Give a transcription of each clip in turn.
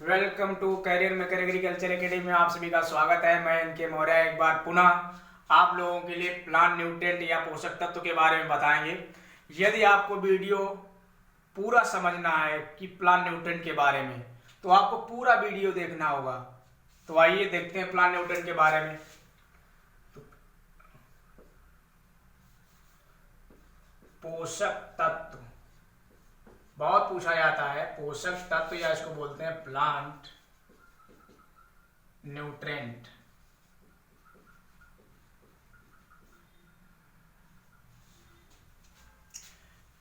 Welcome to Career Maker Agriculture Academy में आप सभी का स्वागत है। मैं इनके मौर्य एक बार पुनः आप लोगों के लिए प्लांट न्यूट्रिएंट या पोषक तत्व के बारे में बताएंगे। यदि आपको वीडियो पूरा समझना है कि प्लांट न्यूट्रिएंट के बारे में तो आपको पूरा वीडियो देखना होगा। तो आइए देखते हैं प्लांट न्यूट्रिएंट के बारे में। पोषक तत्व बहुत पूछा जाता है। पोषक तत्व या इसको बोलते हैं प्लांट न्यूट्रिएंट।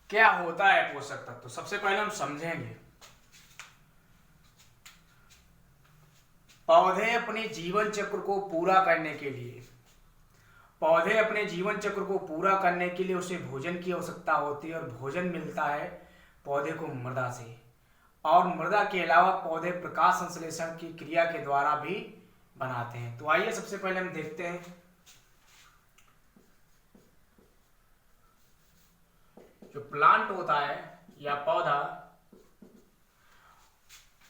क्या होता है पोषक तत्व, सबसे पहले हम समझेंगे। पौधे अपने जीवन चक्र को पूरा करने के लिए उसे भोजन की आवश्यकता होती है और भोजन मिलता है पौधे को मृदा से। और मृदा के अलावा पौधे प्रकाश संश्लेषण की क्रिया के द्वारा भी बनाते हैं। तो आइए सबसे पहले हम देखते हैं जो प्लांट होता है या पौधा,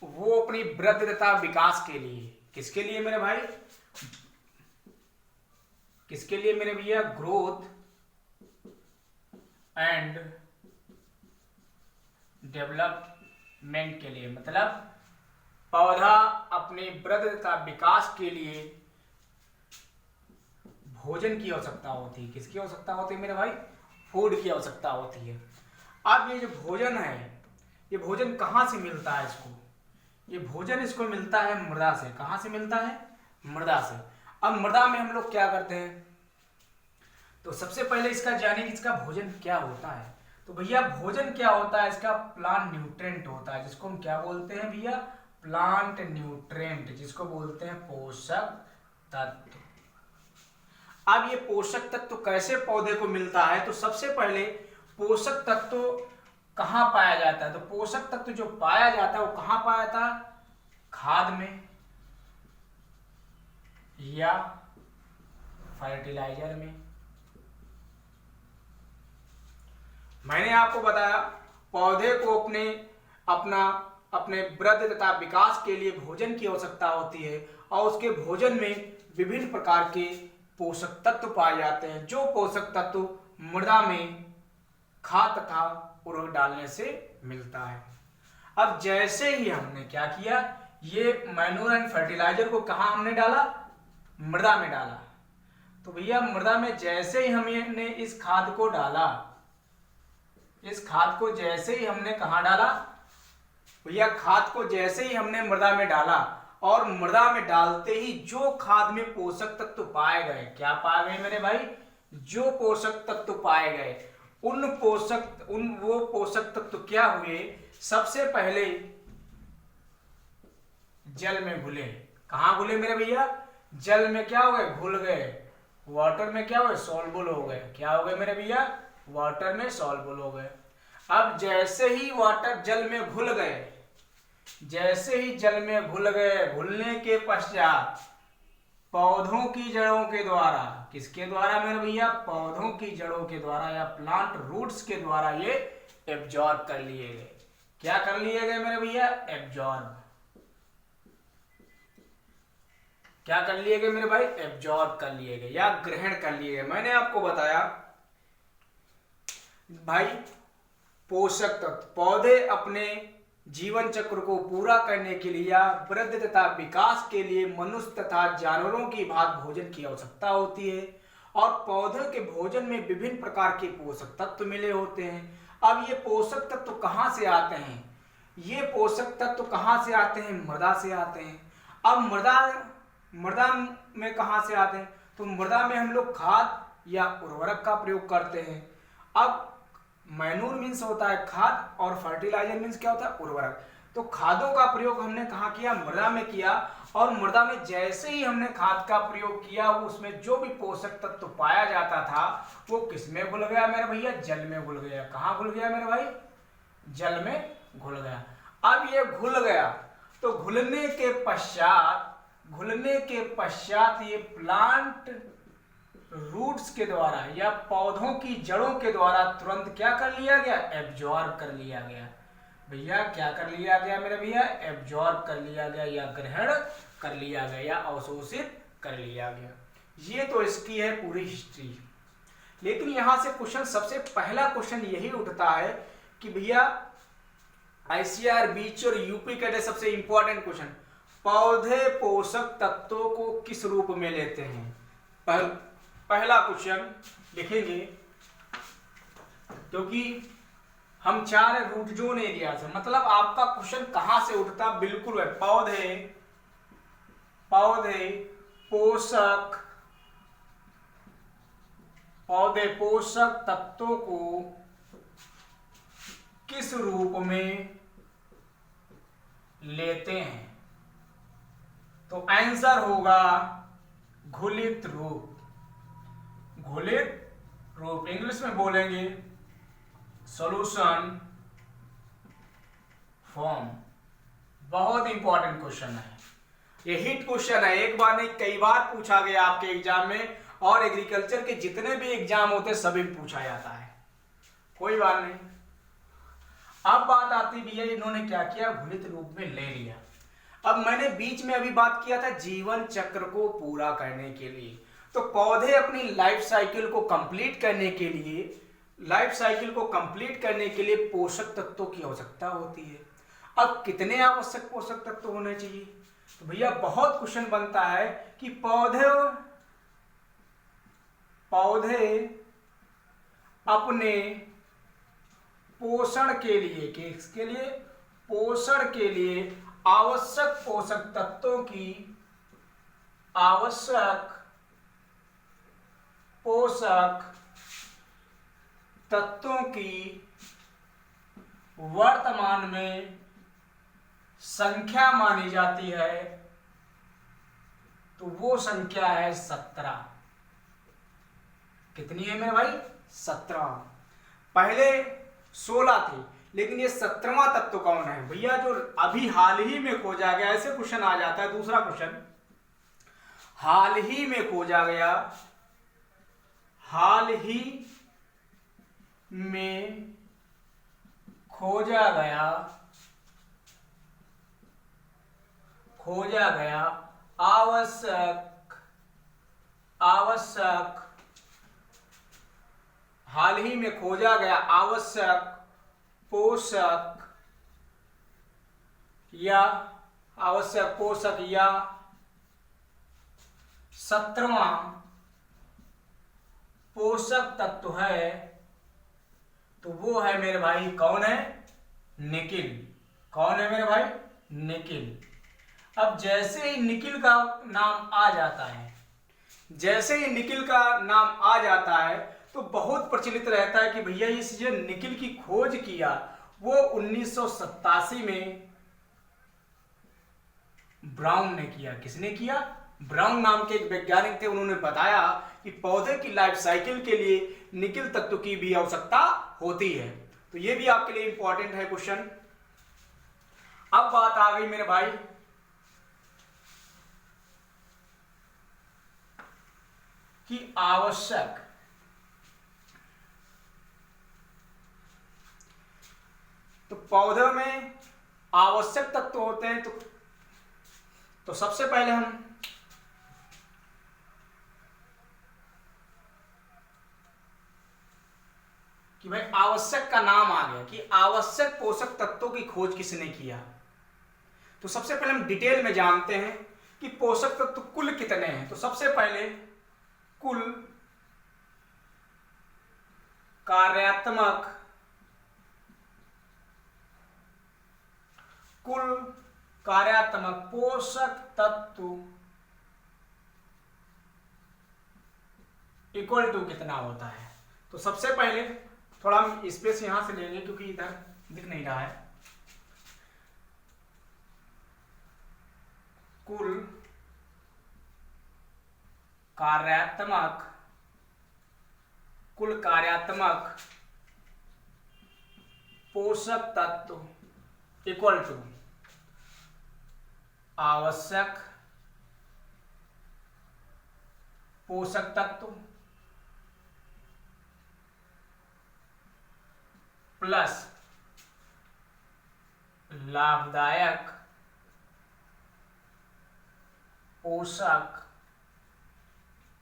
वो अपनी वृद्धि तथा विकास के लिए, किसके लिए मेरे भाई, किसके लिए मेरे भैया, ग्रोथ एंड डेवलपमेंट के लिए। मतलब पौधा अपने वृद्धि तथा विकास के लिए भोजन की आवश्यकता होती है। किसकी आवश्यकता होती है मेरे भाई, फूड की आवश्यकता होती है। अब ये जो भोजन है, ये भोजन कहाँ से मिलता है इसको, ये भोजन इसको मिलता है मृदा से। कहाँ से मिलता है, मृदा से। अब मृदा में हम लोग क्या करते हैं, तो सबसे पहले इसका जाने कि इसका भोजन क्या होता है। तो भैया भोजन क्या होता है इसका, प्लांट न्यूट्रिएंट होता है, जिसको हम क्या बोलते हैं भैया, प्लांट न्यूट्रिएंट, जिसको बोलते हैं पोषक तत्व। अब ये पोषक तत्व कैसे पौधे को मिलता है, तो सबसे पहले पोषक तत्व कहाँ पाया जाता है, तो पोषक तत्व जो पाया जाता है वो कहाँ पाया जाता है, खाद में या फर्टिलाइजर में। मैंने आपको बताया पौधे को अपने वृद्धि तथा विकास के लिए भोजन की आवश्यकता होती है और उसके भोजन में विभिन्न प्रकार के पोषक तत्व पाए जाते हैं, जो पोषक तत्व मृदा में खाद तथा उर्वरक डालने से मिलता है। अब जैसे ही हमने क्या किया, ये मैन्योर एंड फर्टिलाइजर को कहाँ हमने डाला, मृदा में डाला। तो भैया मृदा में जैसे ही हमने इस खाद को डाला, इस खाद को जैसे ही हमने कहा डाला भैया, खाद को जैसे ही हमने मृदा में डाला और मृदा में डालते ही जो खाद में पोषक तत्व पाए गए, क्या पाए गए मेरे भाई, जो पोषक तत्व पाए गए वो पोषक तत्व क्या हुए, सबसे पहले जल में घुले। कहां घुले मेरे भैया, जल में क्या हो गए, घुल गए। वाटर में क्या हो गए, सॉल्युबल हो गए। क्या हो गए मेरे भैया, वाटर में सॉल्युबल हो गए। अब जैसे ही वाटर जल में घुल गए, जैसे ही जल में घुल गए, घुलने के पश्चात पौधों की जड़ों के द्वारा, किसके द्वारा मेरे भैया, पौधों की जड़ों के द्वारा या प्लांट रूट्स के द्वारा ये एब्जॉर्ब कर लिए गए। क्या कर लिए गए मेरे भैया, एब्जॉर्ब। क्या कर लिए गए मेरे भाई, एब्जॉर्ब कर लिए गए या ग्रहण कर लिए गए। मैंने आपको बताया भाई पोषक तत्व पौधे अपने जीवन चक्र को पूरा करने के लिए या वृद्धि तथा विकास के लिए मनुष्य तथा जानवरों की भांति भोजन की आवश्यकता होती है और पौधों के भोजन में विभिन्न प्रकार के पोषक तत्व मिले होते हैं। अब ये पोषक तत्व कहाँ से आते हैं, ये पोषक तत्व कहाँ से आते हैं, मृदा से आते हैं। अब मृदा में कहाँ से आते हैं, तो मृदा में हम लोग खाद या उर्वरक का प्रयोग करते हैं। अब मैन्योर मीन्स होता है खाद और फर्टिलाइजर मीन्स क्या होता है, उर्वरक। तो खादों का प्रयोग हमने कहाँ किया, मृदा में किया। और मृदा में जैसे ही हमने खाद का प्रयोग किया, उसमें जो भी पोषक तत्व पाया जाता था वो किस में घुल गया मेरे भैया, जल में घुल गया। कहाँ घुल गया मेरे भाई, जल में घुल गया। अब ये घुल गया तो घुलने के पश्चात ये प्लांट रूट्स के द्वारा या पौधों की जड़ों के द्वारा तुरंत क्या कर लिया गया, एब्जॉर्ब कर लिया गया। भैया क्या कर लिया गया मेरे भैया, एब्जॉर्ब कर लिया गया या ग्रहण कर लिया गया या अवशोषित कर लिया गया। ये तो इसकी है पूरी हिस्ट्री। लेकिन यहां से क्वेश्चन, सबसे पहला क्वेश्चन यही उठता है कि भैया आईसीआर, बीच और यूपी कैडे सबसे इंपॉर्टेंट क्वेश्चन, पौधे पोषक तत्वों को किस रूप में लेते हैं। पहला क्वेश्चन लिखेंगे, क्योंकि हम 4 रूट जोन एरिया से, मतलब आपका क्वेश्चन कहां से उठता, बिल्कुल है, पौधे पोषक तत्वों को किस रूप में लेते हैं। तो आंसर होगा घुलित रूप। इंग्लिश में बोलेंगे सॉल्यूशन फॉर्म। बहुत इंपॉर्टेंट क्वेश्चन है, ये हिट क्वेश्चन है, एक बार नहीं कई बार पूछा गया आपके एग्जाम में, और एग्रीकल्चर के जितने भी एग्जाम होते हैं सभी में पूछा जाता है, कोई बात नहीं। अब बात आती भी है, इन्होंने क्या किया, घुलित रूप में ले लिया। अब मैंने बीच में अभी बात किया था जीवन चक्र को पूरा करने के लिए, तो पौधे अपनी लाइफ साइकिल को कंप्लीट करने के लिए पोषक तत्वों की आवश्यकता होती है। अब कितने आवश्यक पोषक तत्व होने चाहिए, तो भैया बहुत क्वेश्चन बनता है कि पौधे अपने पोषण के लिए, किसके लिए, पोषण के लिए आवश्यक पोषक तत्वों की वर्तमान में संख्या मानी जाती है, तो वो संख्या है 17। कितनी है मेरे भाई, 17। पहले 16 थी, लेकिन ये 17वां तत्व कौन है भैया, जो अभी हाल ही में खोजा गया। ऐसे क्वेश्चन आ जाता है। दूसरा क्वेश्चन, हाल ही में खोजा गया आवश्यक पोषक या 17वां पोषक तत्व है, तो वो है मेरे भाई, कौन है, निकिल। कौन है मेरे भाई, निकिल। अब जैसे ही निकिल का नाम आ जाता है, तो बहुत प्रचलित रहता है कि भैया इस जो निकिल की खोज किया वो 1987 में ब्राउन ने किया। किसने किया, ब्राउन नाम के एक वैज्ञानिक थे, उन्होंने बताया कि पौधे की लाइफ साइकिल के लिए निकिल तत्व की भी आवश्यकता होती है। तो ये भी आपके लिए इंपॉर्टेंट है क्वेश्चन। अब बात आ गई मेरे भाई कि आवश्यक, तो पौधों में आवश्यक तत्व होते हैं, तो सबसे पहले हम कि भाई आवश्यक का नाम आ गया कि आवश्यक पोषक तत्वों की खोज किसने किया। तो सबसे पहले हम डिटेल में जानते हैं कि पोषक तत्व कुल कितने हैं। तो सबसे पहले कुल कार्यात्मक पोषक तत्व इक्वल टू कितना होता है। तो सबसे पहले थोड़ा हम स्पेस यहां से लेंगे क्योंकि इधर दिख नहीं रहा है। कुल कार्यात्मक पोषक तत्व इक्वल टू आवश्यक पोषक तत्व प्लस लाभदायक पोषक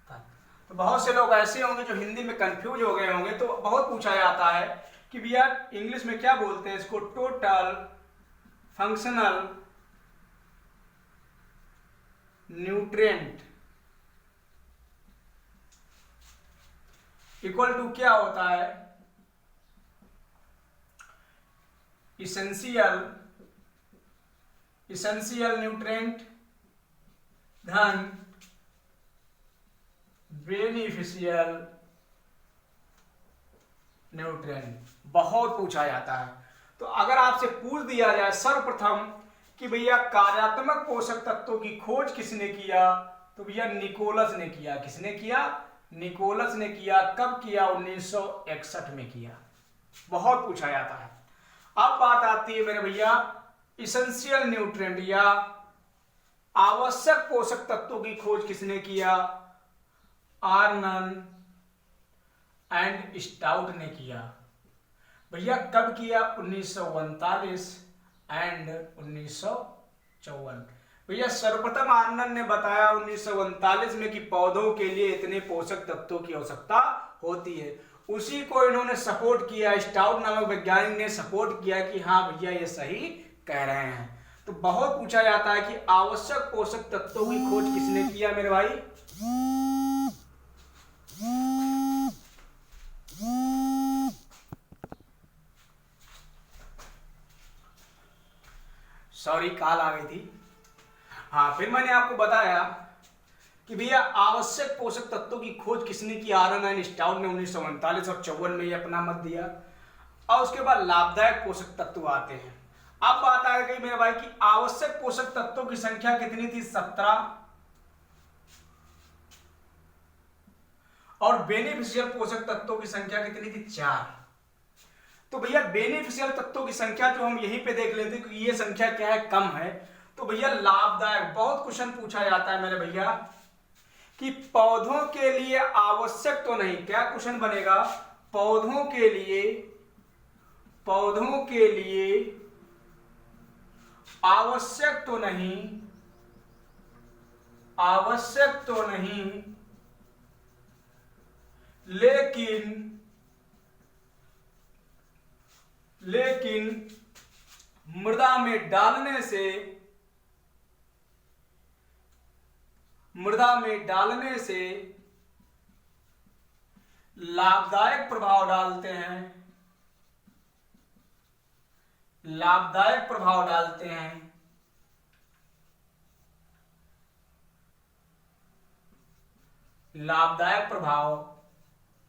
तत्व। तो बहुत से लोग ऐसे होंगे जो हिंदी में कंफ्यूज हो गए होंगे, तो बहुत पूछा जाता है कि भैया इंग्लिश में क्या बोलते हैं इसको, total functional nutrient equal to क्या होता है, इसेंशियल न्यूट्रिएंट धन बेनिफिशियल न्यूट्रिएंट। बहुत पूछा जाता है। तो अगर आपसे पूछ दिया जाए सर्वप्रथम कि भैया कार्यात्मक पोषक तत्वों की खोज किसने किया, तो भैया निकोलस ने किया। किसने किया? निकोलस ने किया। कब किया? 1961 में किया। बहुत पूछा जाता है। अब बात आती है मेरे भैया इसेंशियल न्यूट्रिएंट या आवश्यक पोषक तत्वों की खोज किसने किया? आर्नन एंड स्टाउट ने किया। भैया कब किया? 1939 एंड 1954। भैया सर्वप्रथम आर्नन ने बताया 1939 में कि पौधों के लिए इतने पोषक तत्वों की आवश्यकता होती है। उसी को इन्होंने सपोर्ट किया, स्टाउट नामक वैज्ञानिक ने सपोर्ट किया कि हाँ भैया ये सही कह रहे हैं। तो बहुत पूछा जाता है कि आवश्यक पोषक तत्वों की खोज किसने किया मेरे भाई? सॉरी, कॉल आ गई थी। हाँ, फिर मैंने आपको बताया कि भैया आवश्यक पोषक तत्वों की खोज किसने की? आर्नन एंड स्टाउट ने 1939 और 54 में ये अपना मत दिया। और उसके बाद लाभदायक पोषक तत्व आते हैं। अब बात आ गई मेरे भाई कि आवश्यक पोषक तत्वों की संख्या कितनी थी? 17। और बेनिफिशियल पोषक तत्वों की संख्या कितनी थी? 4। तो भैया बेनिफिशियल तत्वों की संख्या जो हम यहीं पे देख लेते हैं कि ये संख्या क्या है? कम है। तो भैया लाभदायक, बहुत क्वेश्चन पूछा जाता है मेरे भैया कि पौधों के लिए आवश्यक तो नहीं, क्या क्वेश्चन बनेगा? पौधों के लिए आवश्यक तो नहीं, लेकिन मृदा में डालने से लाभदायक प्रभाव डालते हैं। लाभदायक प्रभाव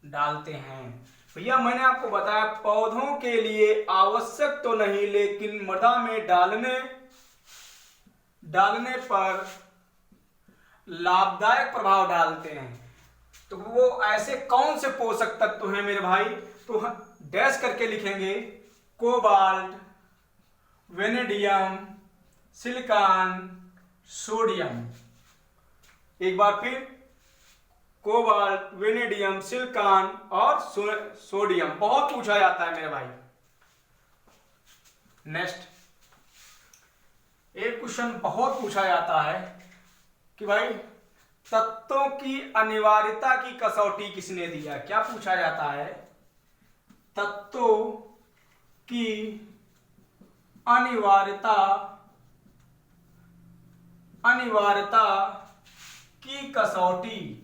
डालते हैं। भैया मैंने आपको बताया पौधों के लिए आवश्यक तो नहीं, लेकिन मृदा में डालने पर लाभदायक प्रभाव डालते हैं। तो वो ऐसे कौन से पोषक तत्व हैं मेरे भाई? तो डैश करके लिखेंगे, कोबाल्ट, वेनेडियम, सिलिकॉन, सोडियम। एक बार फिर, कोबाल्ट, वेनेडियम, सिलिकॉन और सोडियम। बहुत पूछा जाता है मेरे भाई। नेक्स्ट, एक क्वेश्चन बहुत पूछा जाता है कि भाई तत्वों की अनिवार्यता की कसौटी किसने दिया? क्या पूछा जाता है? तत्वों की अनिवार्यता की कसौटी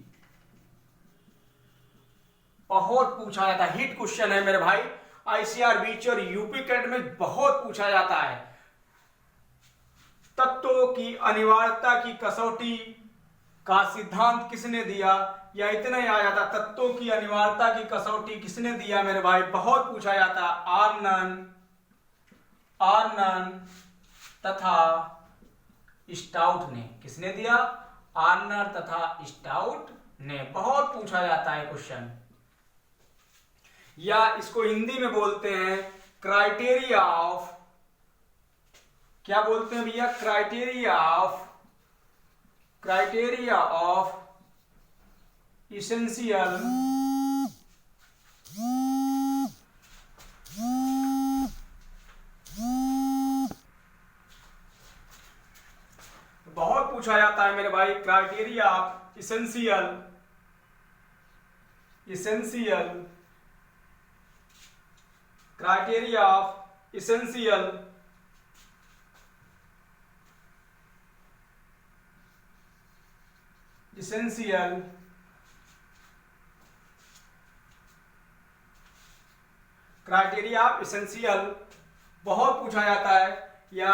बहुत पूछा जाता है। हिट क्वेश्चन है मेरे भाई। आईसीआरबी और यूपी कैट में बहुत पूछा जाता है। तत्वों की अनिवार्यता की कसौटी का सिद्धांत किसने दिया? या इतना ही आ जाता, तत्वों की अनिवार्यता की कसौटी किसने दिया मेरे भाई? बहुत पूछा जाता। आर्नन तथा स्टाउट ने। किसने दिया? आर्नन तथा स्टाउट ने। बहुत पूछा जाता है क्वेश्चन। या इसको हिंदी में बोलते हैं क्राइटेरिया ऑफ, क्या बोलते हैं भैया? क्राइटेरिया ऑफ इसेंशियल पूछा जाता है मेरे भाई, criteria of essential criteria of essential criteria of essential बहुत पूछा जाता है, या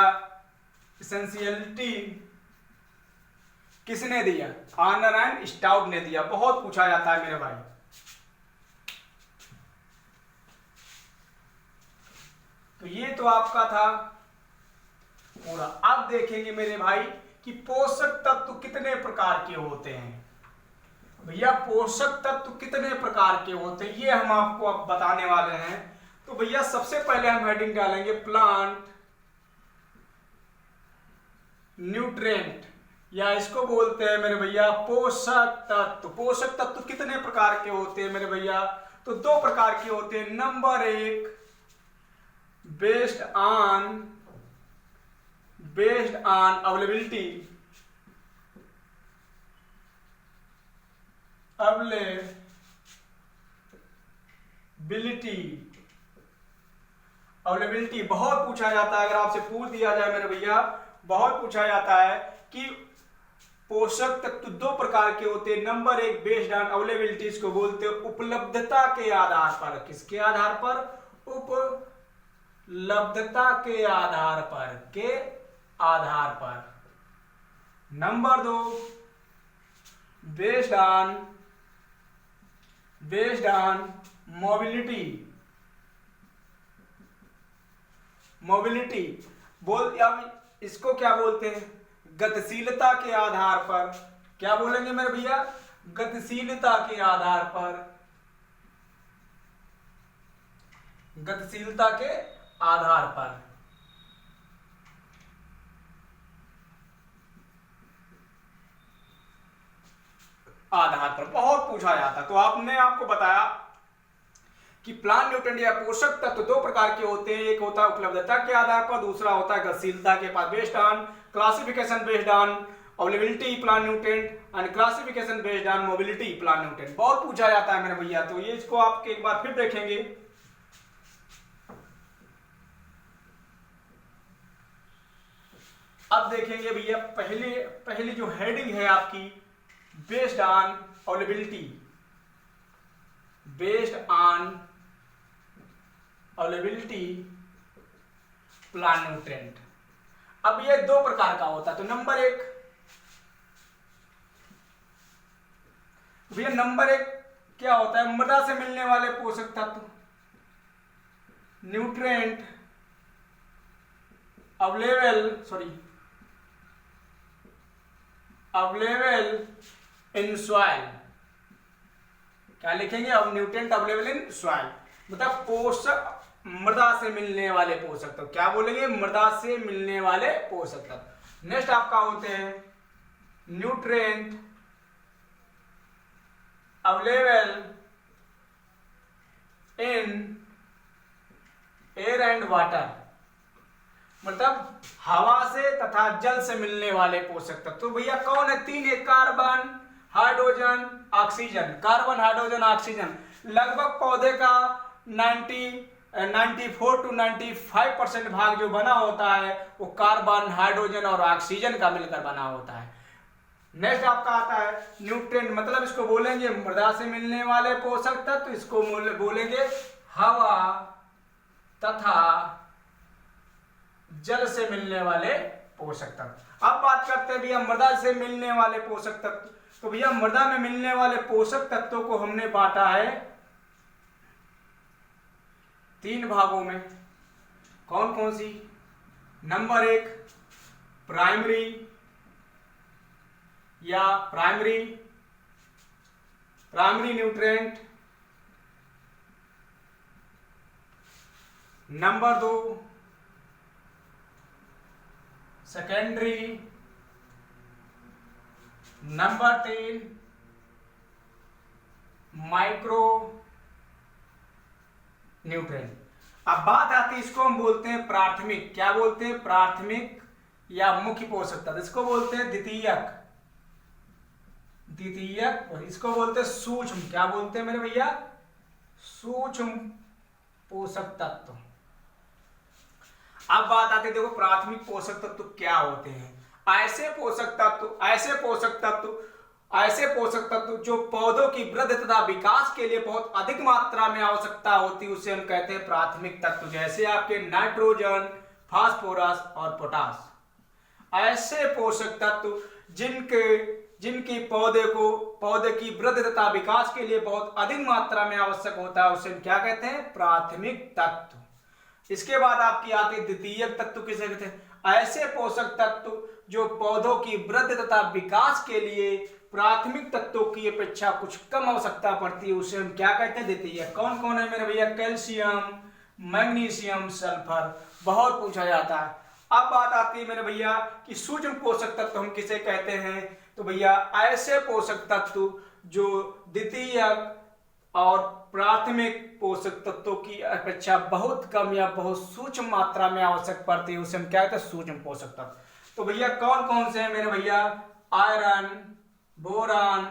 इसेंशियलिटी किसने दिया? आर्नर एंड स्टाउट ने दिया, बहुत पूछा जाता है मेरे भाई। तो ये तो आपका था पूरा। अब देखेंगे मेरे भाई कि पोषक तत्व कितने प्रकार के होते हैं। भैया पोषक तत्व कितने प्रकार के होते हैं ये हम आपको अब बताने वाले हैं। तो भैया सबसे पहले हम हेडिंग डालेंगे प्लांट न्यूट्रिएंट, या इसको बोलते हैं मेरे भैया पोषक तत्व। पोषक तत्व कितने प्रकार के होते हैं मेरे भैया? तो दो प्रकार के होते हैं। नंबर एक, बेस्ड ऑन अवेलेबिलिटी बहुत पूछा जाता है। अगर आपसे पूछ दिया जाए मेरे भैया, बहुत पूछा जाता है कि पोषक तत्व दो प्रकार के होते हैं। नंबर एक, बेस्ड ऑन अवेलेबिलिटी, इसको बोलते हैं उपलब्धता के आधार पर। किसके आधार पर? उपलब्धता के आधार पर। नंबर दो, बेस्ड ऑन मोबिलिटी बोल, अब इसको क्या बोलते हैं? गतिशीलता के आधार पर। क्या बोलेंगे मेरे भैया? गतिशीलता के आधार पर। बहुत पूछा जाता। तो आपको बताया कि प्लांट न्यूट्रिएंट या पोषक तत्व दो प्रकार के होते हैं। एक होता है उपलब्धता के आधार पर, दूसरा होता है गतिशीलता के पास। Based on classification based on availability plant nutrient and classification based on mobility plant nutrient. बहुत पूछा जाता है मेरे भैया। तो ये इसको आप एक बार फिर देखेंगे। अब देखेंगे भैया पहली जो हेडिंग है आपकी, based on availability plant nutrient. अब ये दो प्रकार का होता है। तो नंबर एक क्या होता है? मृदा से मिलने वाले पोषक तत्व, न्यूट्रिएंट अवेलेबल इन सॉइल। क्या लिखेंगे? अब न्यूट्रिएंट अवेलेबल इन सॉइल, मतलब पोषक मृदा से मिलने वाले पोषक तत्व। क्या बोलेंगे? मृदा से मिलने वाले पोषक तत्व। नेक्स्ट आपका होते हैं nutrient available in air and water, मतलब हवा से तथा जल से मिलने वाले पोषक तत्व। तो भैया कौन है? तीन है, carbon, hydrogen, oxygen. Carbon, hydrogen, oxygen लगभग पौधे का 94 to 95% भाग जो बना होता है वो कार्बन, हाइड्रोजन और ऑक्सीजन का मिलकर बना होता है। नेक्स्ट आपका आता है न्यूट्रिएंट, मतलब इसको बोलेंगे मृदा से मिलने वाले पोषक तत्व, इसको बोलेंगे हवा तथा जल से मिलने वाले पोषक तत्व। अब बात करते हैं भैया मृदा से मिलने वाले पोषक तत्व। तो भैया मृदा में मिलने वाले पोषक तत्वों को हमने बांटा है तीन भागों में। कौन कौन सी? नंबर एक, प्राइमरी न्यूट्रिएंट। नंबर दो, सेकेंडरी। नंबर तीन, माइक्रो न्यूट्रिएंट। अब बात आती है, इसको हम बोलते हैं प्राथमिक। क्या बोलते हैं? प्राथमिक या मुख्य पोषक तत्व, इसको बोलते हैं द्वितीयक। और इसको बोलते हैं सूक्ष्म, क्या बोलते हैं मेरे भैया, सूक्ष्म पोषक तत्व। अब बात आती है, देखो प्राथमिक पोषक तत्व क्या होते हैं। ऐसे पोषक तत्व जो पौधों की वृद्धि तथा विकास के लिए बहुत अधिक मात्रा में आवश्यकता होती है, उसे हम कहते हैं प्राथमिक तत्व। जैसे आपके नाइट्रोजन, फास्फोरस और पोटास। ऐसे पोषक तत्व जिनकी पौधे की वृद्धि तथा विकास के लिए बहुत अधिक मात्रा में आवश्यक होता है, उसे हम क्या कहते हैं, प्राथमिक तत्व। इसके बाद आपकी आती है द्वितीयक तत्व, किसे कहते हैं, ऐसे पोषक तत्व जो पौधों की वृद्धि तथा विकास के लिए प्राथमिक तत्वों की अपेक्षा कुछ कम आवश्यकता पड़ती है, उसे हम क्या कहते हैं, द्वितीयक। कौन कौन है मेरे भैया, कैल्शियम, मैग्नीशियम, सल्फर, बहुत पूछा जाता है। अब बात आती है मेरे भैया कि सूक्ष्म पोषक तत्व हम किसे कहते हैं, तो भैया ऐसे पोषक तत्व जो द्वितीयक और प्राथमिक पोषक तत्वों की अपेक्षा बहुत कम या बहुत सूक्ष्म मात्रा में आवश्यक पड़ती है, उसे हम क्या कहते हैं, सूक्ष्म पोषक तत्व। तो भैया कौन कौन से हैं मेरे भैया, iron, boron,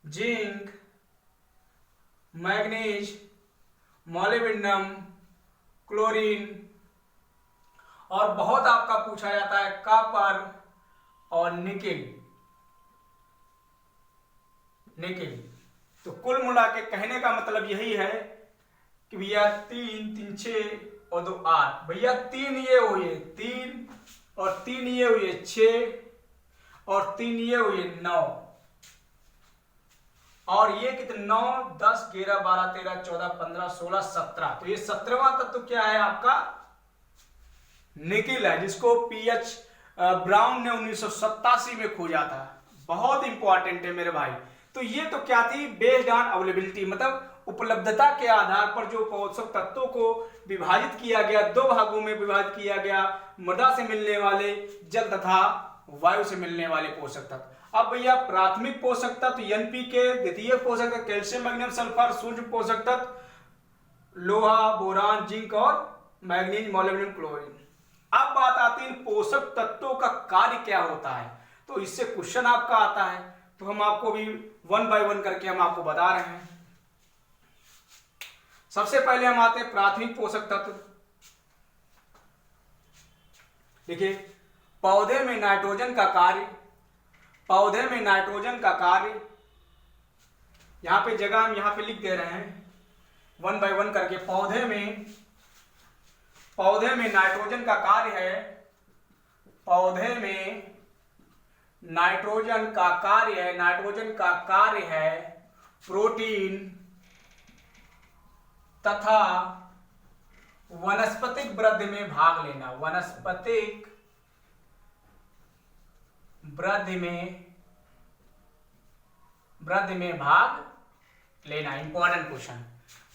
zinc, manganese, molybdenum, chlorine, और बहुत आपका पूछा जाता है कॉपर और निकेल। तो कुल मिला के कहने का मतलब यही है कि भैया 3 3 6 और 2 8, भैया 3 ये हुए 3 और 3 ये हुए 6 और 3 ये हुए 9, और ये कितने 9 10 11 12 13 14 15 16 17। तो ये 17वां तत्व क्या है आपका, निकिल है, जिसको पीएच ब्राउन ने 1987 में खोजा था। बहुत इंपॉर्टेंट है मेरे भाई। तो ये तो क्या थी, बेस्ड ऑन अवेलेबिलिटी, मतलब उपलब्धता के आधार पर जो पोषक तत्वों को विभाजित किया गया, 2 भागों में विभाजित किया गया, मृदा से मिलने वाले, जल तथा वायु से मिलने वाले पोषक तत्व। अब भैया प्राथमिक पोषक तत्व एनपीके, द्वितीय पोषक तत्व कैल्शियम, मैग्नीशियम, सल्फर, सूक्ष्म पोषक तत्व लोहा, बोरान, जिंक और मैग्नीज, मोलिब्डेनम, क्लोरीन। अब बात आती है पोषक तत्वों का कार्य क्या होता है, तो इससे क्वेश्चन आपका आता है, तो हम आपको भी 1 बाय 1 करके हम आपको बता रहे हैं। सबसे पहले हम आते हैं प्राथमिक पोषक तत्व। देखिए, पौधे में नाइट्रोजन का कार्य, यहां पे जगह हम यहां पे लिख दे रहे हैं 1 बाय 1 करके। पौधे में नाइट्रोजन का कार्य है, पौधे में नाइट्रोजन का कार्य है प्रोटीन तथा वनस्पतिक वृद्धि में भाग लेना। वनस्पतिक वृद्धि में भाग लेना, इंपॉर्टेंट क्वेश्चन।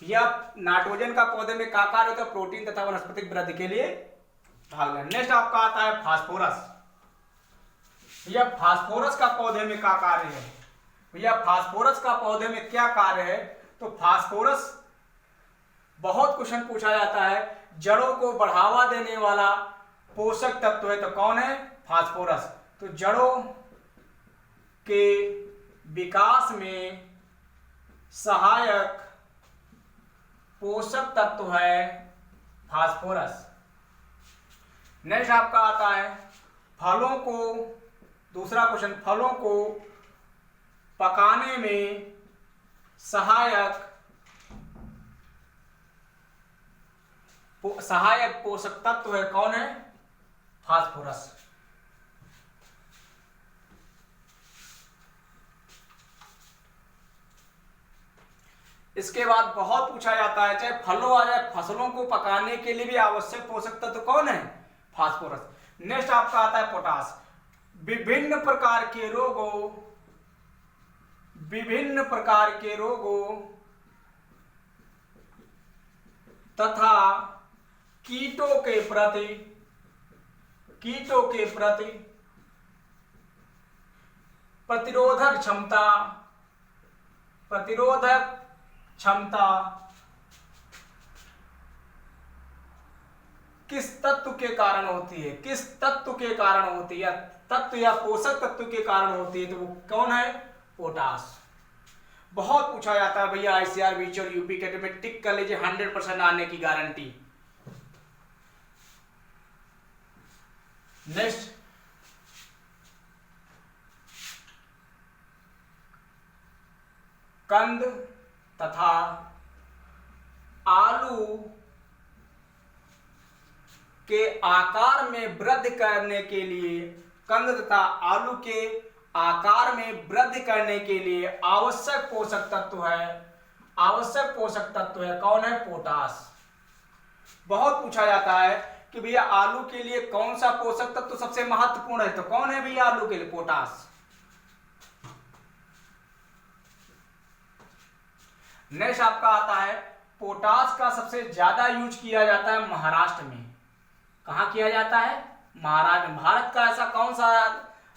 यह नाइट्रोजन का पौधे में क्या कार्य होता है, प्रोटीन तथा वनस्पतिक वृद्धि के लिए भाग लेना। नेक्स्ट आपका आता है फास्फोरस। यह फास्फोरस का पौधे में क्या कार्य है, भैया फास्फोरस का पौधे में क्या कार्य है, तो फास्फोरस बहुत क्वेश्चन पूछा जाता है, जड़ों को बढ़ावा देने वाला पोषक तत्व है, तो कौन है, फास्फोरस। तो जड़ों के विकास में सहायक पोषक तत्व है फास्फोरस। नेक्स्ट आपका आता है फलों को, दूसरा क्वेश्चन, फलों को पकाने में सहायक पोषक तत्व है, कौन है, फास्फोरस। इसके बाद बहुत पूछा जाता है, चाहे फलों आ जाए, फसलों को पकाने के लिए भी आवश्यक पोषक तत्व कौन है, फास्फोरस। नेक्स्ट आपका आता है पोटास। विभिन्न प्रकार के रोगों तथा कीटों के प्रति प्रतिरोधक क्षमता किस तत्व के कारण होती है, किस तत्व के कारण होती है, तत्व या पोषक तत्व के कारण होती है, तो वो कौन है? पोटास। बहुत पूछा जाता है भैया, आईसीआर, बीच और यूपी कैटेगरी में टिक कर लीजिए, 100% आने की गारंटी। नेक्स्ट, कंद तथा आलू के आकार में वृद्धि करने के लिए, कंद तथा आलू के आकार में वृद्धि करने के लिए आवश्यक पोषक तत्व है, आवश्यक पोषक तत्व है कौन है? पोटास। बहुत पूछा जाता है कि भैया आलू के लिए कौन सा पोषक तत्व सबसे महत्वपूर्ण है, तो कौन है भैया आलू के लिए? पोटास। नेक्स्ट आपका आता है, पोटास का सबसे ज्यादा यूज किया जाता है महाराष्ट्र में। कहां किया जाता है? महाराष्ट्र में। भारत का ऐसा कौन सा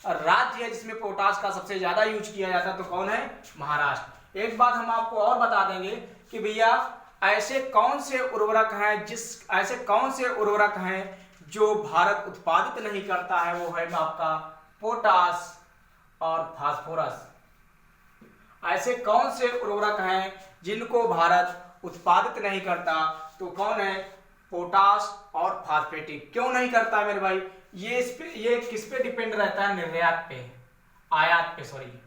राज्य है जिसमें पोटास का सबसे ज्यादा यूज किया जाता है, तो कौन है? महाराष्ट्र। एक बात हम आपको और बता देंगे कि भैया ऐसे कौन से उर्वरक हैं ऐसे कौन से उर्वरक हैं जो भारत उत्पादित नहीं करता है, वो है आपका पोटास और फास्फोरस। ऐसे कौन से उर्वरक हैं जिनको भारत उत्पादित नहीं करता, तो कौन है? पोटास और फास्फेटिक। क्यों नहीं करता मेरे भाई? ये किस पे डिपेंड रहता है? निर्यात पे, आयात पे, सॉरी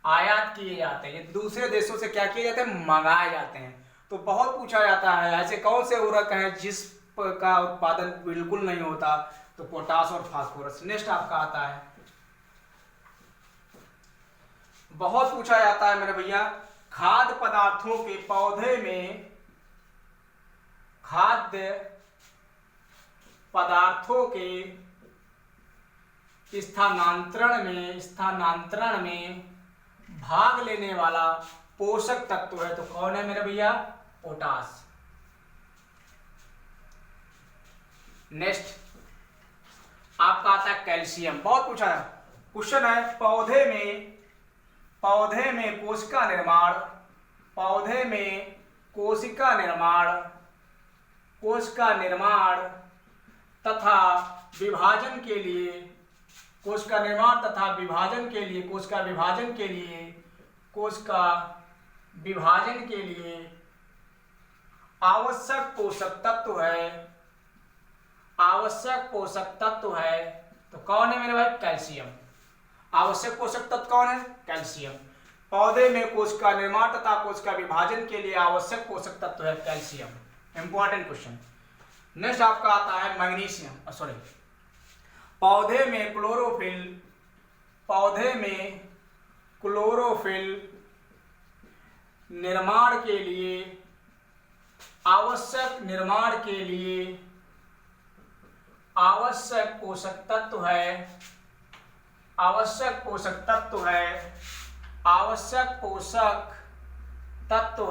आयात किए जाते हैं, ये दूसरे देशों से क्या किए जाते हैं? मंगाए जाते हैं। तो बहुत पूछा जाता है ऐसे कौन से उर्वरक हैं जिसका उत्पादन बिल्कुल नहीं होता, तो पोटास और फास्फोरस। नेक्स्ट आपका आता है, बहुत पूछा जाता है मेरे भैया, खाद्य पदार्थों के पौधे में, खाद्य पदार्थों के स्थानांतरण में भाग लेने वाला पोषक तत्व है, तो कौन है मेरे भैया? पोटास। नेक्स्ट आपका आता है कैल्शियम। बहुत पूछा है क्वेश्चन है, पौधे में कोशिका निर्माण, पौधे में कोशिका निर्माण तथा विभाजन के लिए, कोशिका विभाजन के लिए आवश्यक पोषक तत्व है, तो कौन है मेरे भाई? कैल्शियम। आवश्यक पोषक तत्व कौन है? कैल्शियम। पौधे में कोशिका निर्माण तथा कोशिका विभाजन के लिए आवश्यक पोषक तत्व है कैल्शियम। Important question. नेक्स्ट आपका आता है मैग्नीशियम, सॉरी, पौधे में क्लोरोफिल निर्माण के लिए आवश्यक पोषक तत्व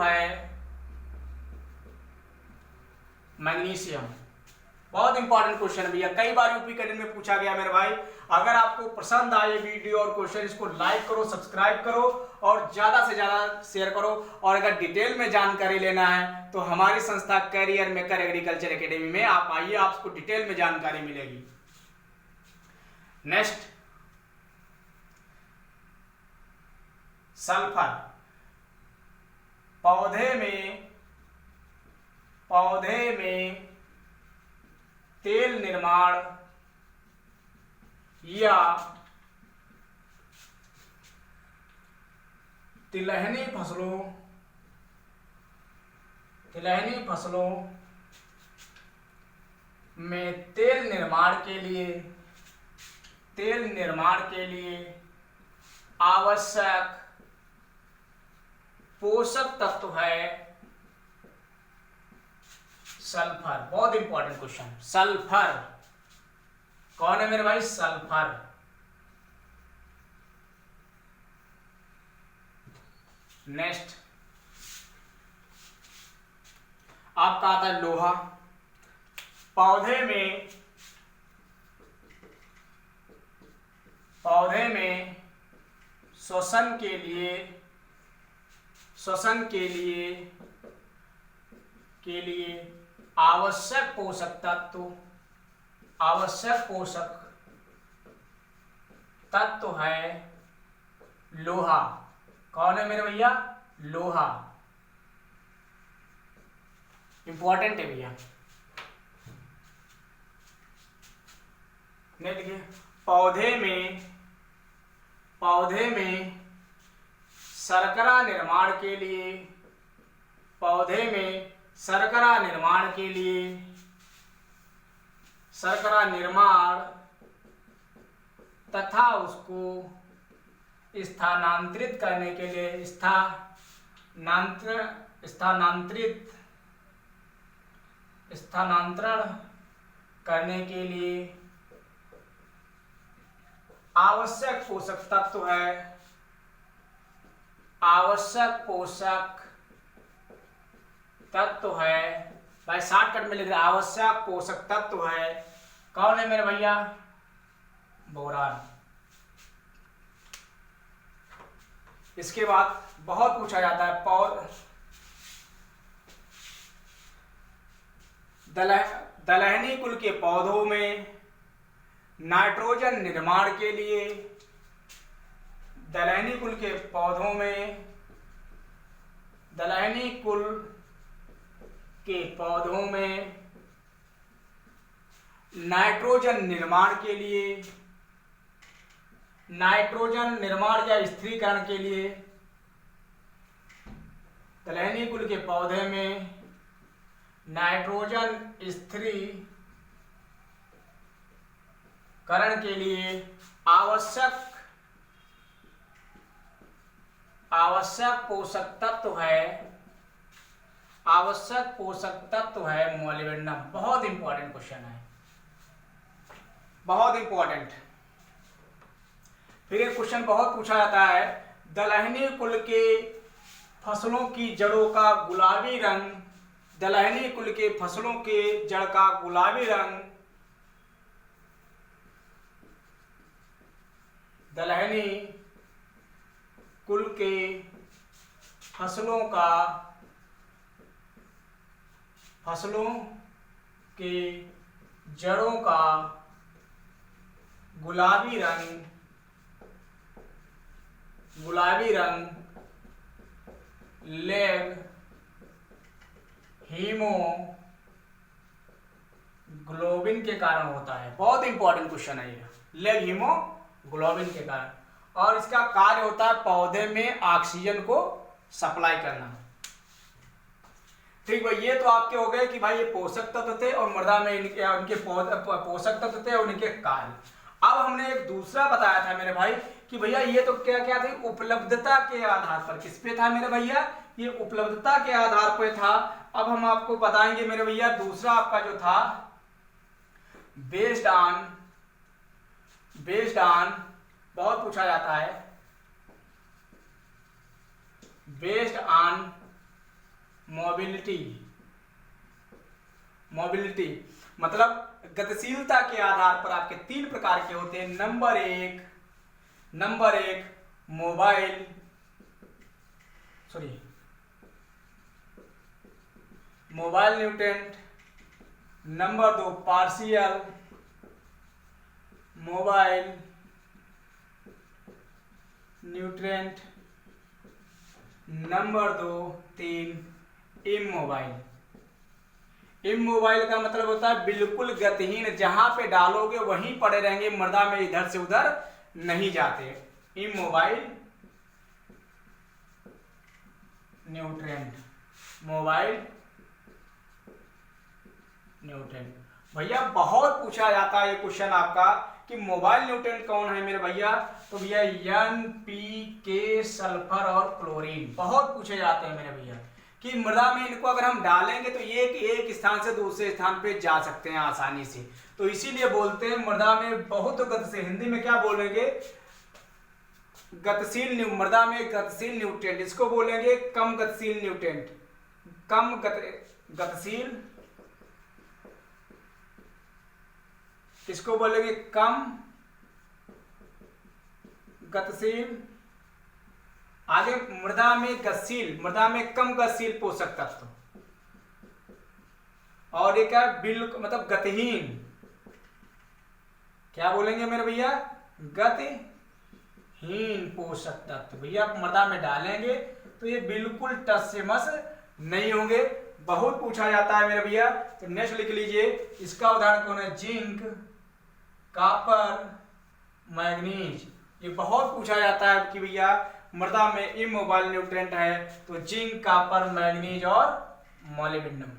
है मैग्नीशियम। बहुत इंपॉर्टेंट क्वेश्चन है भैया, कई बार यूपी कैडेट में पूछा गया मेरे भाई। अगर आपको पसंद आए वीडियो और क्वेश्चन, इसको लाइक करो, सब्सक्राइब करो और ज्यादा से ज्यादा शेयर करो। और अगर डिटेल में जानकारी लेना है तो हमारी संस्था कैरियर मेकर एग्रीकल्चर एकेडमी में आप आइए, आपको डिटेल में जानकारी मिलेगी। नेक्स्ट सल्फर, पौधे में तेल निर्माण या तिलहनी फसलों में तेल निर्माण के लिए आवश्यक पोषक तत्व है सल्फर। बहुत इंपॉर्टेंट क्वेश्चन, सल्फर कौन है मेरे भाई? सल्फर। नेक्स्ट आपका आता है लोहा, पौधे में श्वसन के लिए आवश्यक पोषक तत्व, आवश्यक पोषक तत्व है लोहा। कौन है मेरे भैया? लोहा। इंपॉर्टेंट है भैया। नहीं लिखिए। पौधे में शर्करा निर्माण के लिए, पौधे में शर्करा निर्माण के लिए, शर्करा निर्माण तथा उसको स्थानांतरित करने के लिए, स्थानांतरण करने के लिए आवश्यक पोषक तत्व है, आवश्यक पोषक तत्व है। भाई शॉर्टकट में लिख रहे आवश्यक पोषक तत्व है। कौन है मेरे भैया? बोरान। इसके बाद बहुत पूछा जाता है दलहनी कुल के पौधों में नाइट्रोजन निर्माण के लिए, दलहनी कुल के पौधों में, दलहनी कुल के पौधों में नाइट्रोजन निर्माण के लिए, नाइट्रोजन निर्माण या स्थिरीकरण के लिए, दलहनी कुल के पौधे में नाइट्रोजन स्थिरीकरण के लिए आवश्यक पोषक तत्व है, आवश्यक पोषक तत्व है मोलिब्डेनम। बहुत इंपॉर्टेंट क्वेश्चन है, बहुत इंपॉर्टेंट। फिर एक क्वेश्चन बहुत पूछा जाता है, दलहनी कुल के फसलों की जड़ों का गुलाबी रंग, दलहनी कुल के फसलों के जड़ का गुलाबी रंग, दलहनी कुल के फसलों के जड़ों का गुलाबी रंग लेग हीमोग्लोबिन के कारण होता है। बहुत इंपॉर्टेंट क्वेश्चन है ये, लेग हीमोग्लोबिन के कारण। और इसका कार्य होता है पौधे में ऑक्सीजन को सप्लाई करना। ठीक भाई, ये तो आपके हो गए कि भाई ये पोषक तत्व थे और मृदा में इनके पोषक तत्व थे और इनके कार्य। अब हमने एक दूसरा बताया था मेरे भाई कि भैया ये तो क्या क्या थे, उपलब्धता के आधार पर। किस पे था मेरे भैया? ये उपलब्धता के आधार पर था। अब हम आपको बताएंगे मेरे भैया दूसरा आपका जो था बेस्ड ऑन बहुत पूछा जाता है, बेस्ड ऑन मोबिलिटी मतलब गतिशीलता के आधार पर आपके 3 प्रकार के होते हैं। नंबर एक mobile nutrient, number 2 partial mobile nutrient, number 3 immobile. Immobile का मतलब होता है बिल्कुल गतिहीन, जहां पे डालोगे वहीं पड़े रहेंगे, मृदा में इधर से उधर नहीं जाते। Immobile nutrient, mobile nutrient. भैया बहुत पूछा जाता है ये क्वेश्चन आपका कि मोबाइल न्यूट्रेंट कौन है मेरे भैया? तो भैया NPK, सल्फर और क्लोरीन बहुत पूछे जाते हैं मेरे भैया कि मृदा में इनको अगर हम डालेंगे तो ये एक स्थान से दूसरे स्थान पे जा सकते हैं आसानी से। तो इसीलिए बोलते हैं मृदा में बहुत गति से, हिंदी में क्या बोलेंगे? मृदा में गतिशील न्यूट्रिएंट, इसको बोलेंगे कम गतिशील न्यूट्रिएंट, कम गतिशील, इसको बोलेंगे कम गतिशील। आगे मृदा में गतिशील, मृदा में कम गतिशील पोषक तत्व, और एक है बिल्कुल मतलब गतिहीन, क्या बोलेंगे मेरे भैया, गतिहीन पोषक तत्व। भैया आप मृदा में डालेंगे तो ये बिल्कुल टस से मस नहीं होंगे, बहुत पूछा जाता है मेरे भैया। तो नेक्स्ट लिख लीजिए, इसका उदाहरण कौन है, जिंक, कॉपर, मैग्नीज। ये बहुत पूछा जाता है कि भैया मृदा में इमोबाइल न्यूट्रिएंट है, तो जिंक, कॉपर, मैग्नीज और मोलिब्डेनम।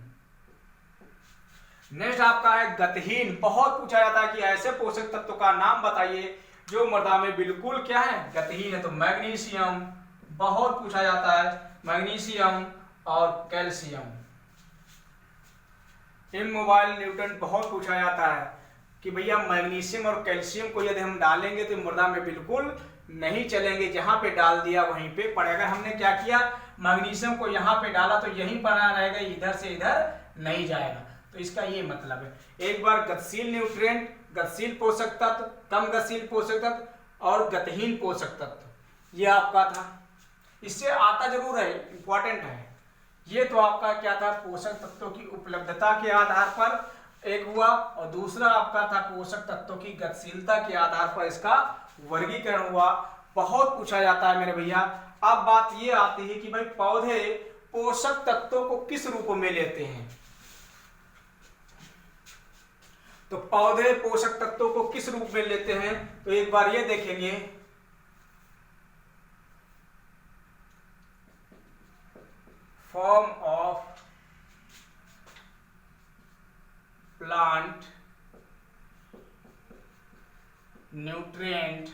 नेक्स्ट आपका है गतिहीन, बहुत पूछा जाता है कि ऐसे पोषक तत्व का नाम बताइए जो मृदा में बिल्कुल क्या है, गतिहीन है। तो मैग्नीशियम बहुत पूछा जाता है, मैग्नीशियम और कैल्शियम। इमोबाइल न्यूट्रिएंट बहुत पूछा जाता है कि भैया मैग्नीशियम और कैल्शियम को यदि हम डालेंगे तो मृदा में बिल्कुल नहीं चलेंगे, जहां पे डाल दिया वहीं पे पड़ेगा। अगर हमने क्या किया, मैग्नीशियम को यहाँ पे डाला तो यहीं पड़ा रहेगा, इधर से इधर नहीं जाएगा। तो इसका ये मतलब है। एक बार गतिशील न्यूट्रिएंट, गतिशील पोषक तत्व, कम गतिशील पोषक तत्व और गतिहीन पोषक तत्व, ये आपका था। इससे आता जरूर है, इंपॉर्टेंट है। ये तो आपका क्या था, पोषक तत्वों की उपलब्धता के आधार पर एक हुआ, और दूसरा आपका था पोषक तत्वों की गतिशीलता के आधार पर इसका वर्गीकरण हुआ। बहुत पूछा जाता है मेरे भैया। अब बात ये आती है कि भाई पौधे पोषक तत्वों को किस रूप में लेते हैं। तो पौधे पोषक तत्वों को किस रूप में लेते हैं, तो एक बार ये देखेंगे, form of plant nutrient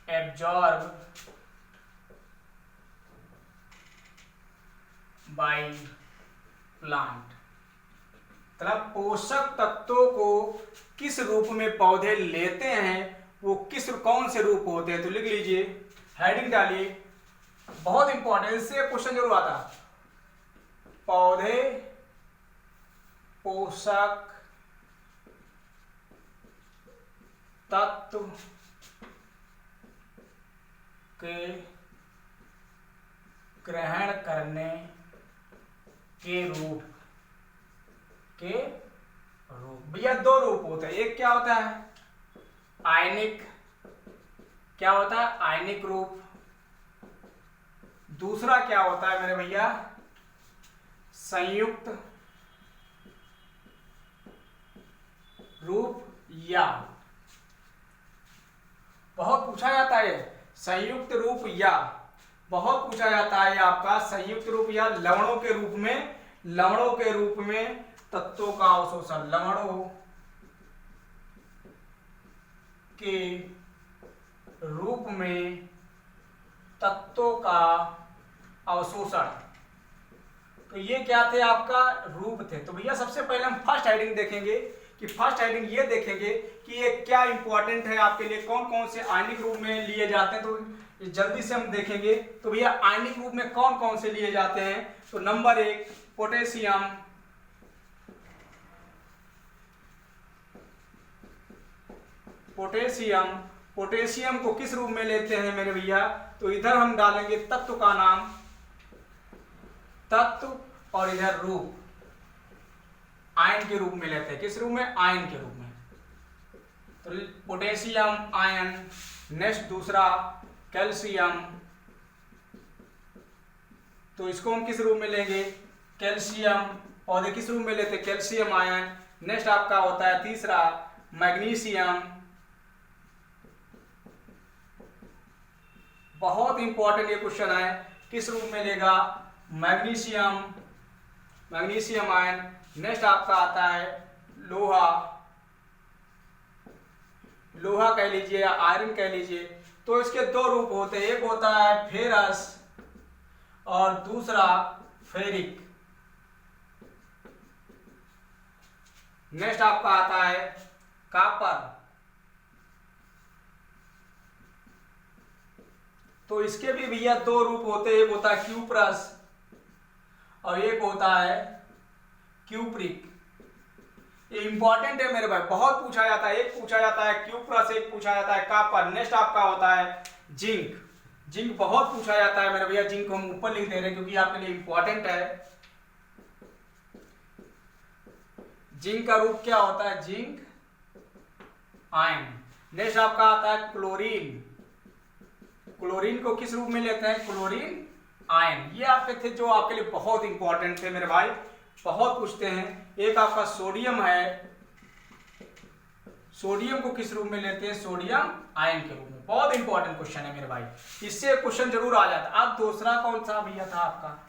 absorb by plant. मतलब पोषक तत्वों को किस रूप में पौधे लेते हैं, वो कौन से रूप होते हैं। तो लिख लीजिए, हेडिंग डालिए, बहुत इंपॉर्टेंट, इससे क्वेश्चन जरूर आता। पौधे पोषक तत्व के ग्रहण करने के रूप भैया दो रूप होते हैं। एक क्या होता है, आयनिक, क्या होता है, आयनिक रूप। दूसरा क्या होता है मेरे भैया, संयुक्त रूप, या बहुत पूछा जाता है संयुक्त रूप, या बहुत पूछा जाता है आपका संयुक्त रूप या लवणों के रूप में, लवणों के रूप में तत्वों का अवशोषण, लवणों के रूप में तत्वों का अवशोषण। तो ये क्या थे, आपका रूप थे। तो भैया सबसे पहले हम फर्स्ट हेडिंग देखेंगे कि फर्स्ट हेडिंग ये देखेंगे कि ये क्या इंपॉर्टेंट है आपके लिए, कौन कौन से आयनिक रूप में लिए जाते हैं। तो जल्दी से हम देखेंगे। तो भैया आयनिक रूप में कौन कौन से लिए जाते हैं, तो नंबर 1 पोटेशियम, पोटेशियम। पोटेशियम को किस रूप में लेते हैं मेरे भैया, तो इधर हम डालेंगे तत्व का नाम, तत्व, और इधर रूप, आयन के रूप में लेते हैं। किस रूप में, आयन के रूप में। तो पोटेशियम आयन। नेक्स्ट दूसरा कैल्शियम, तो इसको हम किस रूप में लेंगे, कैल्शियम। पौधे किस रूप में लेते हैं, कैल्शियम आयन। नेक्स्ट आपका होता है तीसरा मैग्नीशियम, बहुत इंपॉर्टेंट ये क्वेश्चन है, किस रूप में लेगा, मैग्नीशियम, मैग्नीशियम आयन। नेक्स्ट आपका आता है लोहा, लोहा कह लीजिए या आयरन कह लीजिए। तो इसके दो रूप होते हैं, एक होता है फेरस और दूसरा फेरिक। नेक्स्ट आपका आता है कॉपर। तो इसके भी भैया दो रूप होते हैं, एक होता है क्यूप्रस और एक होता है क्यूप्रिक। ये इंपॉर्टेंट है मेरे भाई, बहुत पूछा जाता है। एक पूछा जाता है क्यूप्रस, एक पूछा जाता है कॉपर। नेक्स्ट आपका होता है जिंक। जिंक बहुत पूछा जाता है मेरे भैया, जिंक को हम ऊपर लिख दे रहे हैं क्योंकि आपके लिए इंपॉर्टेंट है। जिंक का रूप क्या होता है? Zinc ion. नेक्स्ट आपका आता है क्लोरीन। क्लोरीन को किस रूप में लेते हैं? Chlorine ion. ये आपके थे जो आपके लिए बहुत इंपॉर्टेंट थे मेरे भाई, बहुत पूछते हैं। एक आपका सोडियम है, सोडियम को किस रूप में लेते हैं? सोडियम आयन के रूप में। बहुत इंपॉर्टेंट क्वेश्चन है मेरे भाई, इससे क्वेश्चन जरूर आ जाता। अब दूसरा कौन सा भैया था आपका?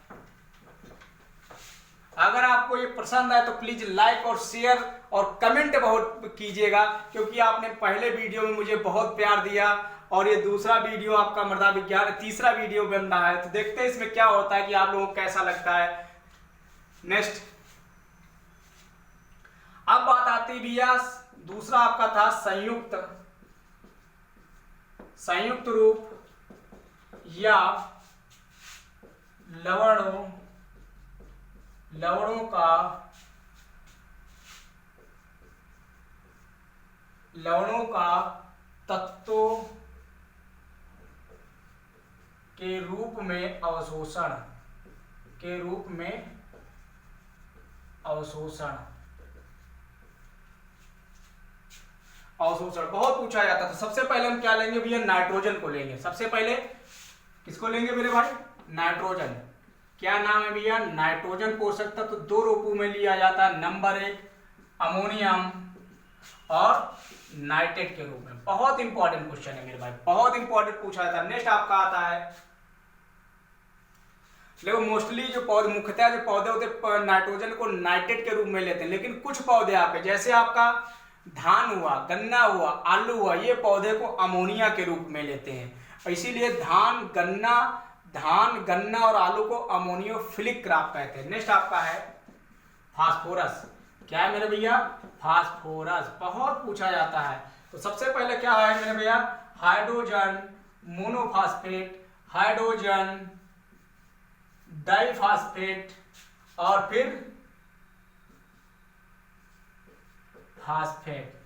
अगर आपको ये पसंद आए तो प्लीज लाइक और शेयर और कमेंट बहुत कीजिएगा, क्योंकि आपने पहले वीडियो में मुझे बहुत प्यार दिया और ये दूसरा वीडियो आपका मृदा विज्ञान तीसरा वीडियो बन रहा है, तो देखते हैं इसमें क्या होता है कि आप लोगों को कैसा लगता है। नेक्स्ट अब बात आती भैया, दूसरा आपका था संयुक्त, संयुक्त रूप या लवणों का तत्वों के रूप में अवशोषण, के रूप में अवशोषण बहुत पूछा जाता था। सबसे पहले हम क्या लेंगे भैया? नाइट्रोजन को लेंगे। सबसे पहले किसको लेंगे मेरे भाई? नाइट्रोजन। क्या नाम है भैया? नाइट्रोजन पोषक तत्व दो रूपों में लिया जाता है। नंबर 1 अमोनियम और नाइट्रेट के रूप में। बहुत इंपॉर्टेंट क्वेश्चन है मेरे भाई, बहुत इंपॉर्टेंट पूछा जाता है। नेक्स्ट आपका आता है, देखो मोस्टली जो पौधे, मुख्यतः जो पौधे होते नाइट्रोजन को नाइट्रेट के रूप में लेते हैं, लेकिन कुछ पौधे आपके जैसे आपका धान हुआ, गन्ना हुआ, आलू हुआ, ये पौधे को अमोनिया के रूप में लेते हैं। इसीलिए धान, गन्ना और आलू को अमोनियोफिलिक क्रॉप कहते हैं। नेक्स्ट आपका है फास्फोरस। क्या है मेरे भैया? फास्फोरस बहुत पूछा जाता है। तो सबसे पहले क्या है मेरे भैया? हाइड्रोजन मोनोफॉस्फेट, हाइड्रोजन डाइफॉस्फेट और फिर फास्फेट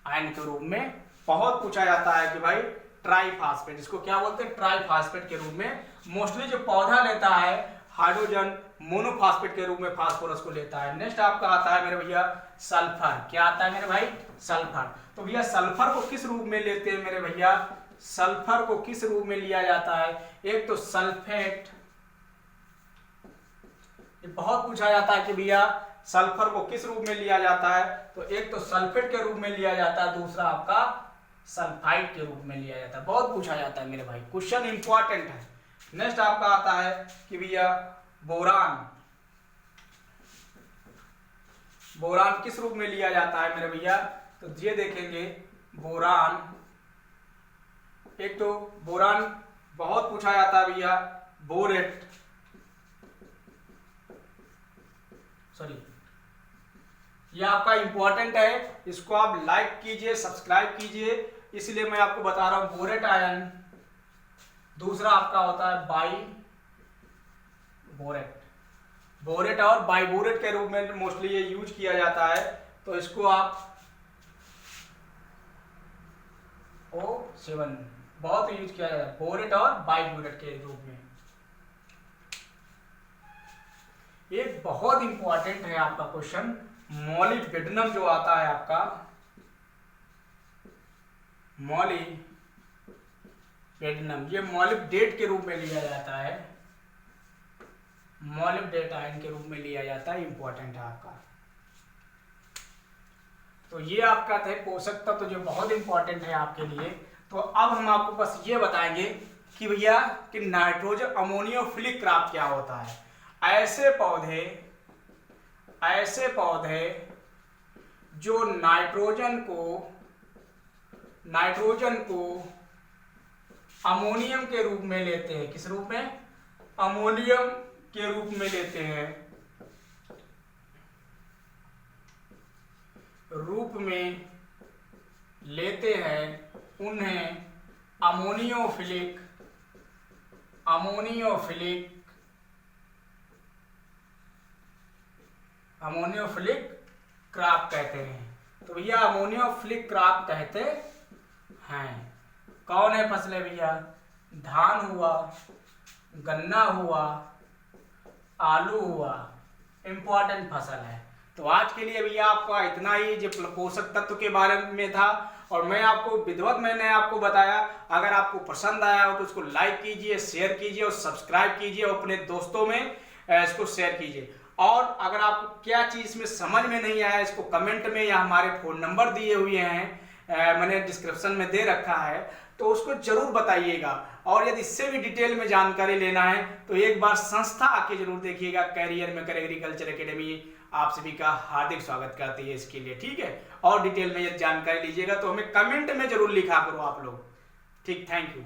आयन के रूप में। बहुत पूछा जाता है कि भाई ट्राइफॉस्फेट, इसको क्या बोलते हैं? ट्राइफॉस्फेट के रूप में। मोस्टली जो पौधा लेता है हाइड्रोजन मोनोफॉस्फेट के रूप में फास्फोरस को लेता है। नेक्स्ट आपका आता है मेरे भैया सल्फर। क्या आता है मेरे भाई? सल्फर। तो भैया सल्फर को किस रूप में लेते हैं मेरे भैया? सल्फर को किस रूप में लिया जाता है? एक तो सल्फेट, ये बहुत पूछा जाता है कि भैया सल्फर को किस रूप में लिया जाता है? तो एक तो सल्फेट के रूप में लिया जाता है, दूसरा आपका सल्फाइड के रूप में लिया जाता है। बहुत पूछा जाता है मेरे भाई, क्वेश्चन इंपॉर्टेंट है। नेक्स्ट आपका आता है कि भैया बोरान। बोरान किस रूप में लिया जाता है मेरे भैया? तो ये देखेंगे बोरान, एक तो बोरान बहुत पूछा जाता है भैया, बोरेट, सॉरी ये आपका इंपॉर्टेंट है, इसको आप लाइक कीजिए, सब्सक्राइब कीजिए, इसलिए मैं आपको बता रहा हूं। Borate ion. दूसरा आपका होता है बाई बोरेट, बोरेट और बाइबोरेट के रूप में मोस्टली ये यूज किया जाता है। तो इसको आप O7 बहुत यूज किया जाता है, बोरेट और बाइबोरेट के रूप में। एक बहुत इंपॉर्टेंट है आपका क्वेश्चन, मॉलिब्डेनम जो आता है आपका, मॉलिब्डेनम, ये मॉलिब्डेट के रूप में लिया जाता है, मॉलिब्डेट आयन के रूप में लिया जाता है। इंपॉर्टेंट है आपका। तो ये आपका थे पोषक तत्व जो बहुत इंपॉर्टेंट है आपके लिए। तो अब हम आपको बस ये बताएंगे कि भैया कि नाइट्रोजन अमोनियोफिलिक क्रॉप क्या होता है। ऐसे पौधे जो नाइट्रोजन को अमोनियम के रूप में लेते हैं। किस रूप में? अमोनियम के रूप में लेते हैं, उन्हें अमोनियोफिलिक क्रॉप कहते हैं। तो भैया अमोनियोफिलिक क्रॉप कहते हैं। कौन है फसलें भैया? धान हुआ, गन्ना हुआ, आलू हुआ, इंपॉर्टेंट फसल है। तो आज के लिए भैया आपका इतना ही जो पोषक तत्व के बारे में था, और मैं आपको विधिवत मैंने आपको बताया। अगर आपको पसंद आया हो तो उसको लाइक कीजिए, शेयर कीजिए और सब्सक्राइब कीजिए और अपने दोस्तों में इसको शेयर कीजिए। और अगर आपको क्या चीज़ में समझ में नहीं आया, इसको कमेंट में या हमारे फ़ोन नंबर दिए हुए हैं, मैंने डिस्क्रिप्शन में दे रखा है, तो उसको जरूर बताइएगा। और यदि इससे भी डिटेल में जानकारी लेना है तो एक बार संस्था आके जरूर देखिएगा। कैरियर मेकर एग्रीकल्चर एकेडमी आप सभी का हार्दिक स्वागत करती है इसके लिए, ठीक है। और डिटेल में यदि जानकारी लीजिएगा तो हमें कमेंट में जरूर लिखा करो आप लोग, ठीक। Thank you.